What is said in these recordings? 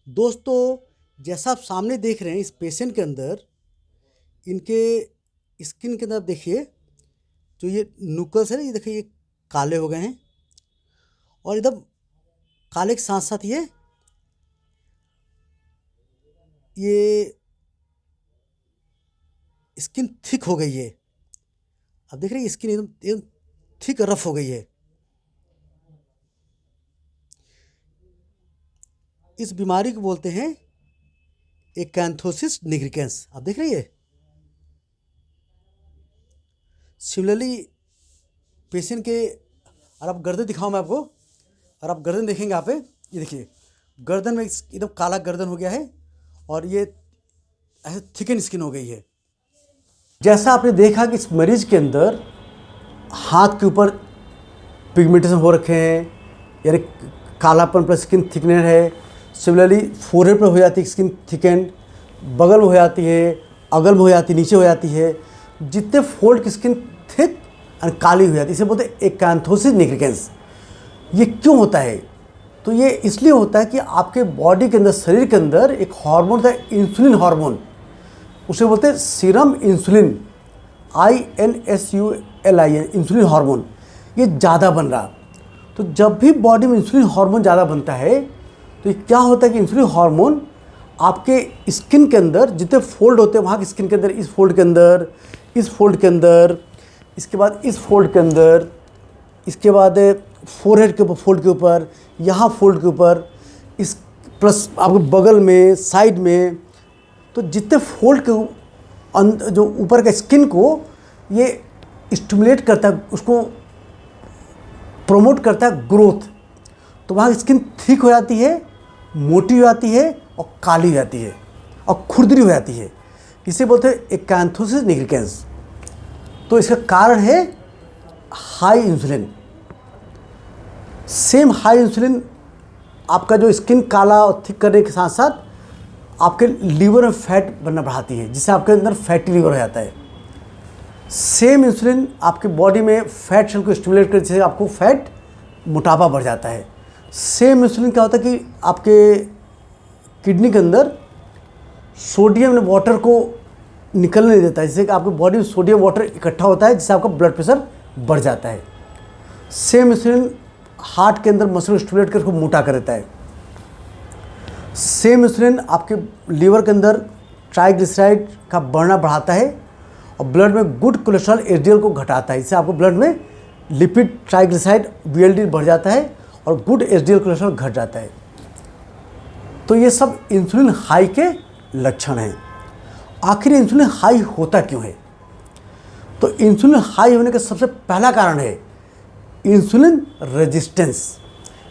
दोस्तों, जैसा आप सामने देख रहे हैं इस पेशेंट के अंदर, इनके स्किन के अंदर देखिए, जो ये नूकल्स है ना, ये देखिए ये काले हो गए हैं। और एकदम काले के साथ साथ ये स्किन थिक हो गई है। अब देख रहे हैं स्किन एकदम एकदम थिक रफ हो गई है। इस बीमारी को बोलते हैं एकैंथोसिस निग्रिकेंस। आप देख रही है। सिमिलरली पेशेंट के, और आप गर्दन दिखाऊं मैं आपको, और आप गर्दन देखेंगे यहाँ पे, ये देखिए गर्दन में एकदम काला गर्दन हो गया है और ये ऐसे थिकन स्किन हो गई है। जैसा आपने देखा कि इस मरीज के अंदर हाथ के ऊपर पिगमेंटेशन हो रखे हैं, यानी कालापन पर स्किन थिकनेस है। सिमिलरली फोरहेड पर हो जाती है स्किन थिकन, बगल में हो जाती है, अगल में हो जाती है, नीचे हो जाती है। जितने फोल्ड की स्किन थिक और काली हो जाती है, इसे बोलते हैं एकैंथोसिस निग्रिकेंस। ये क्यों होता है? तो ये इसलिए होता है कि आपके बॉडी के अंदर, शरीर के अंदर एक हार्मोन होता है, इंसुलिन हार्मोन, उसे बोलते हैं serum insulin, INSULIN, insulin hormone. ये ज़्यादा बन रहा, तो जब भी बॉडी में इंसुलिन हार्मोन ज़्यादा बनता है तो ये क्या होता है कि इंसुलिन हार्मोन आपके स्किन के अंदर जितने फोल्ड होते हैं, वहाँ की स्किन के अंदर, इस फोल्ड के अंदर, इस फोल्ड के अंदर, इसके बाद इस फोल्ड के अंदर, इसके बाद फोरहेड के ऊपर, फोल्ड के ऊपर, यहाँ फोल्ड के ऊपर, इस प्लस आपके बगल में, साइड में, तो जितने फोल्ड के जो ऊपर का स्किन को ये स्टिमुलेट करता है, उसको प्रोमोट करता है ग्रोथ। तो वहाँ स्किन थिक हो जाती है, मोटी हो जाती है और काली हो जाती है और खुरदरी हो जाती है। इसे बोलते हैं एकैंथोसिस निग्रिकेंस। तो इसका कारण है high insulin. Same high insulin आपका जो स्किन काला और थिक करने के साथ साथ आपके लीवर में फैट बनना बढ़ाती है, जिससे आपके अंदर फैटी लीवर हो जाता है। सेम इंसुलिन आपके बॉडी में फैट सेल को स्टिमुलेट करने से आपको फैट मोटापा बढ़ जाता है। सेम इंसुलिन क्या होता है कि आपके किडनी के अंदर सोडियम वाटर को निकलने नहीं देता है, जिससे कि आपकी बॉडी में सोडियम वाटर इकट्ठा होता है, जिससे आपका ब्लड प्रेशर बढ़ जाता है। सेम इंसुलिन हार्ट के अंदर मसल को स्टिमुलेट करके मोटा कर देता है। सेम इंसुलिन आपके लीवर के अंदर ट्राइग्लिसराइड का बढ़ना बढ़ाता है और ब्लड में गुड कोलेस्ट्रॉल एचडीएल को घटाता है। इससे आपको ब्लड में लिपिड ट्राइग्लिसराइड VLD बढ़ जाता है और गुड एचडीएल कोलेस्ट्रॉल घट जाता है। तो ये सब इंसुलिन हाई के लक्षण हैं। आखिर इंसुलिन हाई होता क्यों है? तो इंसुलिन हाई होने का सबसे पहला कारण है इंसुलिन रेजिस्टेंस,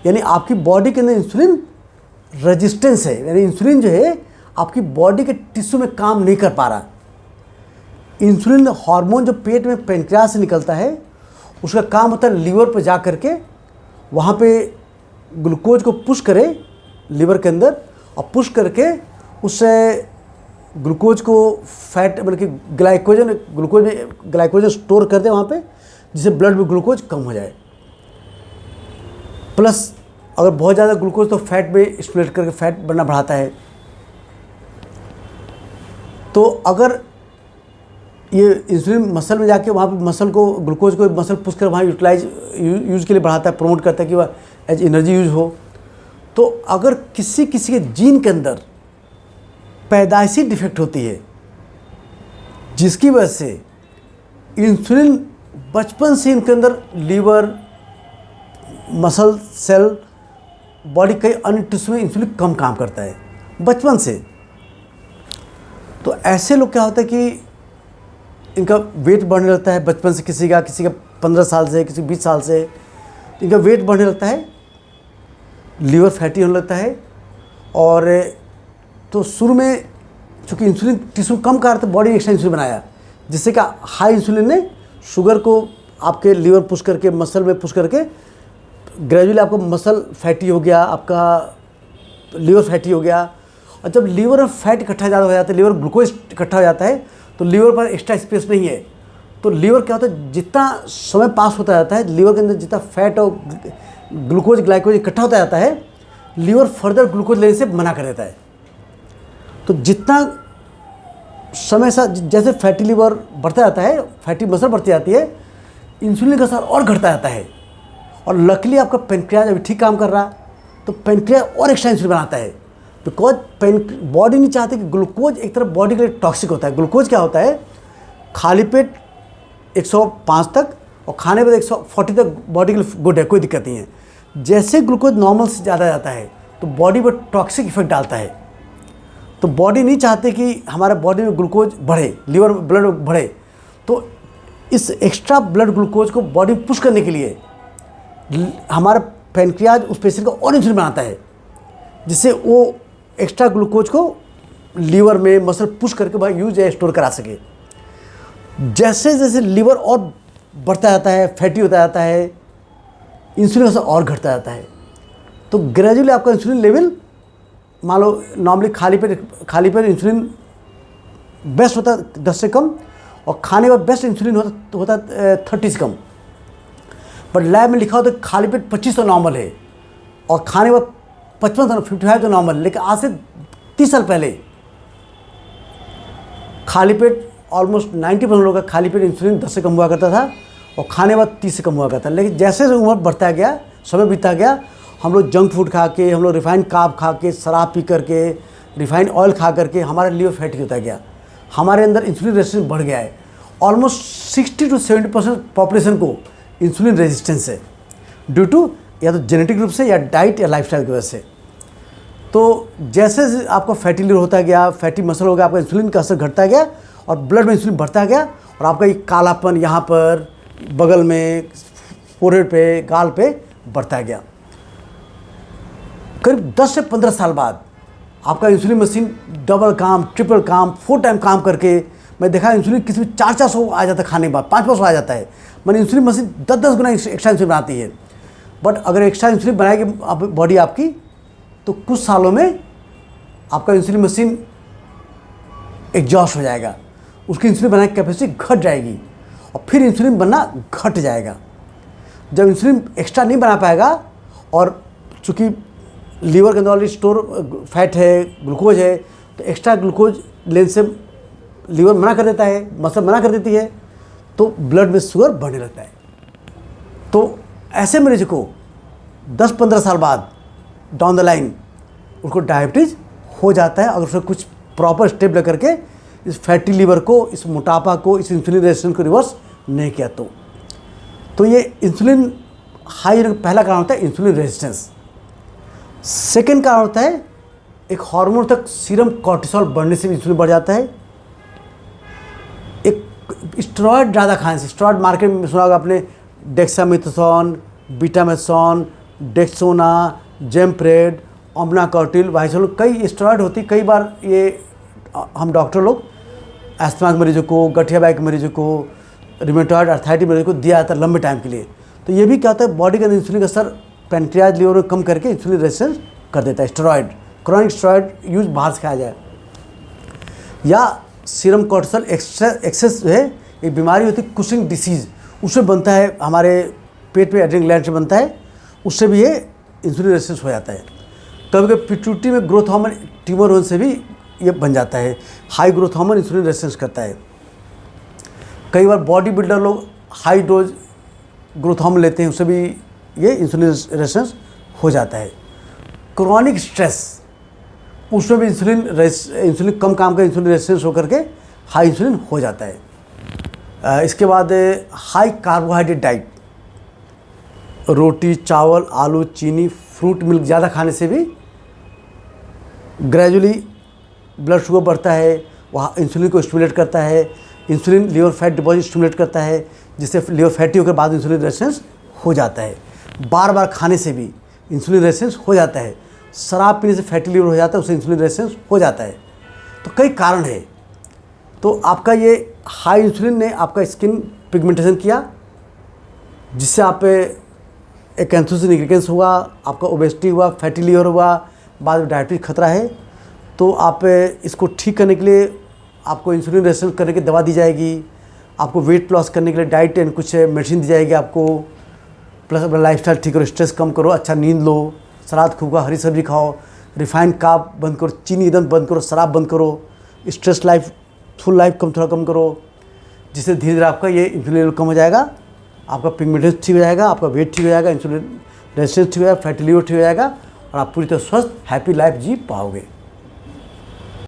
यानी आपकी बॉडी के अंदर इंसुलिन रेजिस्टेंस है, यानी इंसुलिन जो है आपकी बॉडी के टिश्यू में काम नहीं कर पा रहा। इंसुलिन हार्मोन जो पेट में पेनक्रियास से निकलता है, उसका काम होता है लीवर पर जा करके वहाँ पे ग्लूकोज को पुश करे लीवर के अंदर, और पुश करके उससे ग्लूकोज को फैट मतलब कि ग्लाइकोजन स्टोर कर दे वहाँ पे, जिससे ब्लड में ग्लूकोज कम हो जाए। प्लस अगर बहुत ज़्यादा ग्लूकोज तो फैट में स्टिमुलेट करके फैट बनना बढ़ाता है। तो अगर ये इंसुलिन मसल में जाके वहाँ पे मसल को, ग्लूकोज को मसल पुश कर वहाँ यूज़ के लिए बढ़ाता है, प्रमोट करता है कि वह एज एनर्जी यूज हो। तो अगर किसी के जीन के अंदर पैदाइशी डिफेक्ट होती है, जिसकी वजह से इंसुलिन बचपन से इनके अंदर लीवर, मसल सेल, बॉडी के अन्य टिश्यू में इंसुलिन कम काम करता है बचपन से, तो ऐसे लोग क्या होता है कि इनका वेट बढ़ने लगता है बचपन से। किसी का 15 साल से, किसी 20 साल से इनका वेट बढ़ने लगता है, लीवर फैटी होने लगता है। और तो शुरू में चूँकि इंसुलिन टिश्यू कम कर रहा था, बॉडी ने एक्स्ट्रा इंसुलिन बनाया, जिससे कि हाई इंसुलिन ने शुगर को आपके लीवर पुश करके, मसल में पुश करके, ग्रेजुअली आपका मसल फैटी हो गया, आपका लीवर फैटी हो गया। और जब लीवर में फैट इकट्ठा ज़्यादा हो जाता है, लीवर ग्लूकोज इकट्ठा हो जाता है, तो लीवर पर एक्स्ट्रा स्पेस नहीं है। तो लीवर क्या होता है, जितना समय पास होता जाता है, लीवर के अंदर जितना फैट और ग्लूकोज ग्लाइकोज इकट्ठा होता जाता है, लीवर फर्दर ग्लूकोज लेने से मना कर देता है। तो जितना समय सा जैसे फैटी लीवर बढ़ता जाता है, फैटी मसल बढ़ती जाती है, इंसुलिन का असर और घटता जाता है। और लकीली आपका पेनक्रियाज अभी ठीक काम कर रहा है, तो पेनक्रियाज और एक्स्ट्रा इंसुलिन बनाता है, बिकॉज बॉडी नहीं चाहती कि ग्लूकोज एक तरफ बॉडी के लिए टॉक्सिक होता है। ग्लूकोज क्या होता है, खाली पेट 105 तक और खाने पे 140 तक बॉडी के लिए गुड है, कोई दिक्कत नहीं है। जैसे ग्लूकोज नॉर्मल से ज़्यादा जाता है तो बॉडी पर टॉक्सिक इफेक्ट डालता है। तो बॉडी नहीं चाहते कि हमारे बॉडी में ग्लूकोज बढ़े, लीवर ब्लड बढ़े, तो इस एक्स्ट्रा ब्लड ग्लूकोज को बॉडी में पुश करने के लिए हमारा पैनक्रियाज उस पेशेंट का और इंसुलिन बनाता है, जिससे वो एक्स्ट्रा ग्लूकोज को लीवर में मसल पुश करके वह यूज या स्टोर करा सके। जैसे जैसे लीवर और बढ़ता जाता है, फैटी होता जाता है, इंसुलिन का और घटता जाता है। तो ग्रेजुअली आपका इंसुलिन लेवल, मान लो नॉर्मली खाली पेट इंसुलिन बेस्ट होता है 10 से कम, और खाने का बेस्ट इंसुलिन होता है 30 से कम। बट लैब में लिखा होता है खाली पेट 25 तो नॉर्मल है और खाने का 55 तो नॉर्मल। लेकिन आज से 30 साल पहले खाली पेट ऑलमोस्ट 90% लोगों का खाली पेट इंसुलिन 10 से कम हुआ करता था और खाने बाद 30 से कम हुआ करता। लेकिन जैसे उम्र बढ़ता गया, समय बीतता गया, हम लोग जंक फूड खा के, हम लोग रिफाइंड कार्ब खा के, शराब पी करके, रिफाइंड ऑयल खा करके हमारा लीवर फैटी होता गया, हमारे अंदर इंसुलिन रेजिस्टेंस बढ़ गया है। ऑलमोस्ट 60 to 70% पॉपुलेशन को इंसुलिन रेजिस्टेंस है, ड्यू टू या तो जेनेटिक रूप से या डाइट या लाइफस्टाइल की वजह से। तो जैसे आपका फैटी लीवर होता गया, फैटी मसल हो गया, आपका इंसुलिन का असर घटता गया और ब्लड में इंसुलिन बढ़ता गया, और आपका ये कालापन यहाँ पर बगल में, फोरहेड पे, गाल पे बढ़ता गया। करीब 10 से 15 साल बाद आपका इंसुलिन मशीन डबल काम, ट्रिपल काम, 4 टाइम काम करके, मैं देखा इंसुलिन किसी में 400 आ जाता है, खाने के बाद 500 आ जाता है। मैंने इंसुलिन मशीन 10 गुना एक्स्ट्रा इंसुलिन बनाती है। बट अगर एक्स्ट्रा इंसुलिन बनाएगी बॉडी आपकी, तो कुछ सालों में आपका इंसुलिन मशीन एग्जॉस्ट हो जाएगा, उसकी इंसुलिन बनाने की कैपेसिटी घट जाएगी और फिर इंसुलिन बनना घट जाएगा। जब इंसुलिन एक्स्ट्रा नहीं बना पाएगा और चूँकि लीवर के अंदर ऑलरेडी स्टोर फैट है, ग्लूकोज है, तो एक्स्ट्रा ग्लूकोज लेने से लीवर मना कर देता है, मसल मना कर देती है, तो ब्लड में शुगर बढ़ने लगता है। तो ऐसे मरीज को 10-15 साल बाद डाउन द लाइन उनको डायबिटीज़ हो जाता है, अगर उसने कुछ प्रॉपर स्टेप लेकर के इस फैटी लीवर को, इस मोटापा को, इस इंसुलिन रेजिस्टेंस को रिवर्स नहीं किया। तो ये इंसुलिन हाई पहला कारण होता है इंसुलिन रेजिस्टेंस। सेकेंड कारण होता है एक हार्मोन तक सीरम कॉर्टिसोल बढ़ने से भी इंसुलिन बढ़ जाता है। एक स्टेरॉयड ज़्यादा खाने से, स्टेरॉयड मार्केट में सुना होगा आपने, डेक्सामेथासोन, बीटामेथासोन, डेक्सोना, जेमप्रेड, ओमनाकॉटिल, वाइसोल, कई स्टेरॉयड होती। कई बार ये हम डॉक्टर लोग अस्थमा के मरीजों को, गठिया बाई के मरीजों को, रिमेटॉयड अर्थराइटिस मरीजों को दिया जाता है लंबे टाइम के लिए। तो ये भी क्या होता है, बॉडी के अंदर इंसुलिन का असर पैनक्रियाज लीवर में कम करके इंसुलिन रेजिस्टेंस कर देता है। स्टेरॉयड, क्रॉनिक स्टेरॉयड यूज बाहर से खाया जाए, या सीरम कॉर्टिसोल एक्सेस जो है, एक बीमारी होती है कुशिंग डिसीज़, उससे बनता है, हमारे पेट पे एड्रेनल ग्लैंड से बनता है, उससे भी ये इंसुलिन रेजिस्टेंस हो जाता है। कभी कभी पिट्यूटरी में ग्रोथ हार्मोन ट्यूमर होने से भी ये बन जाता है। High growth hormone insulin resistance करता है। कई बार बॉडी बिल्डर लोग हाई डोज ग्रोथ हार्मोन लेते हैं, उससे भी ये इंसुलिन रेजिस्टेंस हो जाता है। क्रॉनिक स्ट्रेस, उसमें भी इंसुलिन कम काम का इंसुलिन रेजिस्टेंस होकर के हाई इंसुलिन हो जाता है। इसके बाद हाई कार्बोहाइड्रेट डाइट, रोटी, चावल, आलू, चीनी, फ्रूट, मिल्क ज़्यादा खाने से भी ग्रेजुअली ब्लड शुगर बढ़ता है, वहाँ इंसुलिन को स्टिमुलेट करता है। Insulin liver fat deposit stimulate करता है, जिससे लीवर फैटी होकर बाद इंसुलिन रेजिस्टेंस हो जाता है। बार बार खाने से भी इंसुलिन रेजिस्टेंस हो जाता है। शराब पीने से फैटी लीवर हो जाता है, उससे इंसुलिन रेजिस्टेंस हो जाता है। तो कई कारण है। तो आपका ये हाई इंसुलिन ने आपका स्किन पिगमेंटेशन किया, जिससे आप एक एंथोसिन हुआ, आपका ओबेसिटी हुआ, फैटी लीवर हुआ, बाद में डायबिटीज खतरा है। तो आप इसको ठीक करने के लिए आपको इंसुलिन रेजिस्टेंस करने की दवा दी जाएगी, आपको वेट लॉस करने के लिए डाइट एंड कुछ मेडिसिन दी जाएगी आपको, प्लस अपना लाइफस्टाइल ठीक करो, स्ट्रेस कम करो, अच्छा नींद लो, सलाद खूब खाओ, हरी सब्जी खाओ, रिफाइंड कार्ब बंद करो, चीनी एकदम बंद करो, शराब बंद करो, स्ट्रेस लाइफ, फुल लाइफ थोड़ा कम करो, जिससे धीरे धीरे आपका ये इंसुलिन लेवल कम हो जाएगा, आपका पिगमेंटेशन ठीक हो जाएगा, आपका वेट ठीक हो जाएगा, इंसुलिन रेजिस्टेंस ठीक हो जाएगा, फैटी लिवर ठीक हो जाएगा और आप पूरी तरह स्वस्थ हैप्पी लाइफ जी पाओगे।